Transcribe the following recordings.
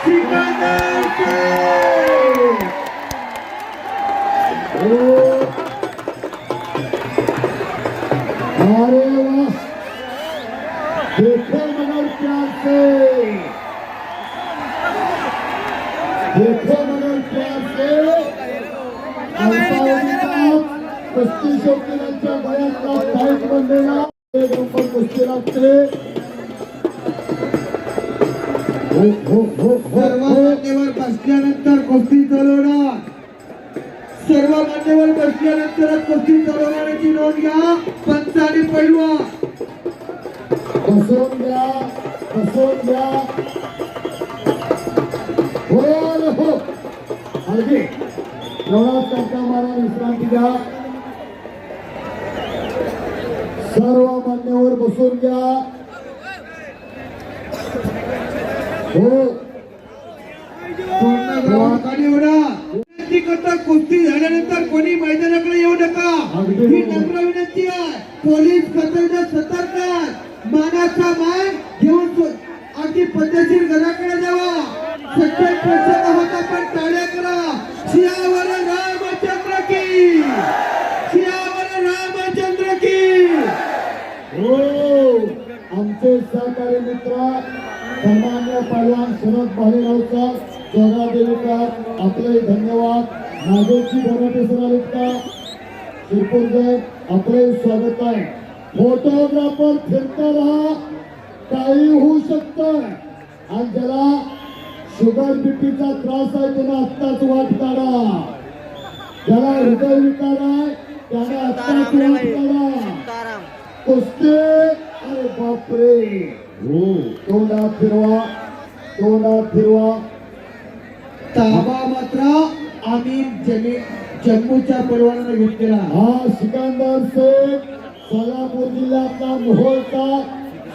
सिकंदर अरे वाह, देखो मगर प्यार से, देखो मगर प्यार से कुस्ती शौकीनांच्या गळ्यातला टाईट बनलेला एक नंबर कुस्ती लागते. सर्व मान्यवर बसल्यानंतर कुस्ती चालवणार, सर्व मान्यवर बसल्यानंतर कुस्ती चालवण्याची नोंद घ्या. पंच आणि पैलवान बसवून घ्या, बसवून घ्या. हो हो हलगी एवढा चर्चा मारा, विश्रांती घ्या. सर्व मान्यवर बसून घ्या. हो विनंती करता, कुस्ती झाल्यानंतर कोणी मैदानाकडे येऊ नका ही नम्र विनंती आहे. पोलीस खात्याने सतर्क आहे. मानाचा मान घेऊन अगदी पद्धतशीर घराकडे जावा. सगळे प्रेक्षक आहात, आपण टाळ्या करा. सियावर रामचंद्र की, सियावर रामचंद्र की. हो आमचे सहकारी मित्र सन्मान्य पैलवान शरद भालेरावचा जगादेवीकर, आपले धन्यवाद. नागेशजी बोराटे सर आलेत का? शिरपूरकर आपले स्वागत आहे. फोटोग्राफर फिरता राहा, काही होऊ शकतं. आणि ज्याला शुगर बीपीचा त्रास आहे त्याने आत्ताच वाट काढा. ज्याला हृदय विकार आहे त्याने आत्ताच वाट काढा. कुस्ती, अरे बापरे, हो तोंडात फिरवा, तोंडात फिरवा. ताबा मात्र आम्ही जम्मूच्या पैलवानाने घेतलेला. हा सिकंदर शेख सोलापूर जिल्ह्यातला मोहोळचा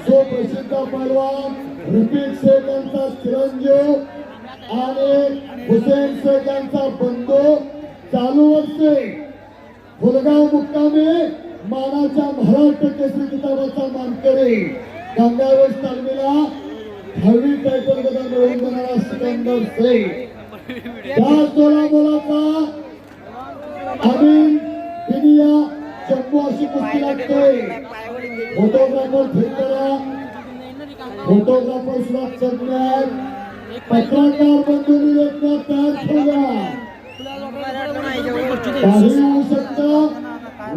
सुप्रसिद्ध पैलवान, रफिक शेख यांचा चिरंजीव आणि हुसेन शेख यांचा बंधू. चालू वर्षी फुलगाव मुक्कामी मानाच्या महाराष्ट्र केसरी किताबाचा मानकरी, गंगावेश तालमीला 10वी टायटल गदा मिळवून देणारा सिकंदर शेख. त्या सोलापुराचा अमीन बिनिया जम्मू अशी कुस्ती लागते. फोटोग्राफर फिरकरा, फोटोग्राफर सुरक्षा ज्ञान, पत्रकार बंधूंनी लेखण्यात तयार ठेवा. काही होऊ शकतं.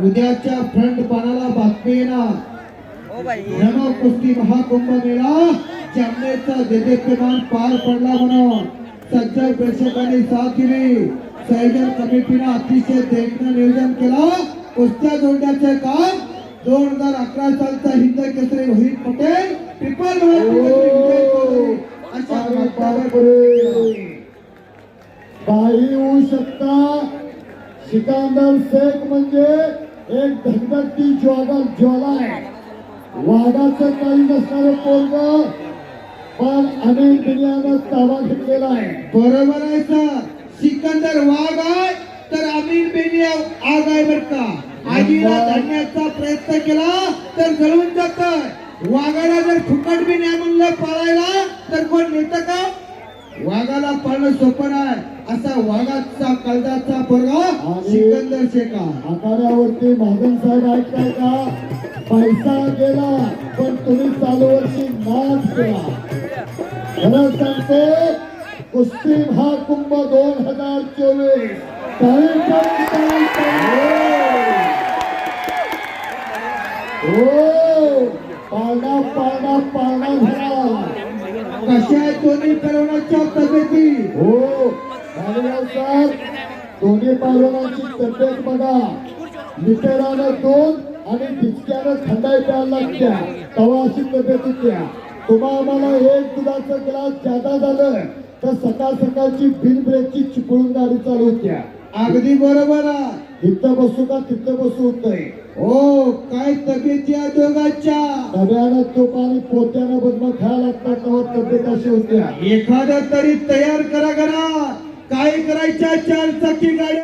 उद्याच्या फ्रंट पानाला बातमी येणार. रणो कुस्ती महाकुंभ मेळा जामनेरचा देदीप्यमान पार पडला म्हणून सज्जन प्रेक्षकांनी साथ दिली. संयोजन कमिटीने अतिशय देखणं नियोजन केलं. कुस्त्या जोडण्याचे काम 2011 सालचा हिंद केसरी रोहित पटेल, ट्रिपल अशा काही होऊ शकता. सिकंदर शेख म्हणजे एक धगधगती ज्वाला आहे. वाघाचं काही नसणारं पोरग, पण अनेक दुनियानं ताबा घेतलेला आहे. बरोबर आहे सर. सिकंदर वाघ आहे तर अमीन बेनिया आग आहे बर का. आजीला धरण्याचा प्रयत्न केला तर जळून जात. वाघाला जर फुकट बी नाही म्हणलं पाळायला तर कोण नेतं का? वाघाला पाळणं सोपं आहे. असा वाघाचा कळदाचा पोरगा सिकंदर शेख. आखाड्यावरती महाजन साहेब ऐकताय का? पैसा गेला पण तुम्ही चालू वर्षी नाच केला. खरं सांगते, कुस्ती महाकुंभ 2024 हो पाळणा पाळणा पाळणा झाला. कशा आहे दोन्ही पैलवानाच्या तब्येती? हो भालेराव सर, दोन्ही पैलवानांची तब्येत बघा. लिटरानं 2 आणि टिचक्यानं थंडाई प्यायला लागत्या, तवा अशी तब्येत होत्या. तुम्हा आम्हाला एक दुधाचं ग्लास जादा झालं तर सकाळ सकाळची बिन ब्रेकची चिपळून गाडी चालू होत्या. अगदी बरोबर आहे. इथं बसू का तिथं बसू होतंय. हो काय तब्येती आहे दोघांच्या? डब्यानं तूप आणि पोत्यानं बदम खायला लागतात तेव्हा तब्येत अशी होत्या. एखादं तरी तयार करा घरात. काय करायच्या 4 चाकी गाड्या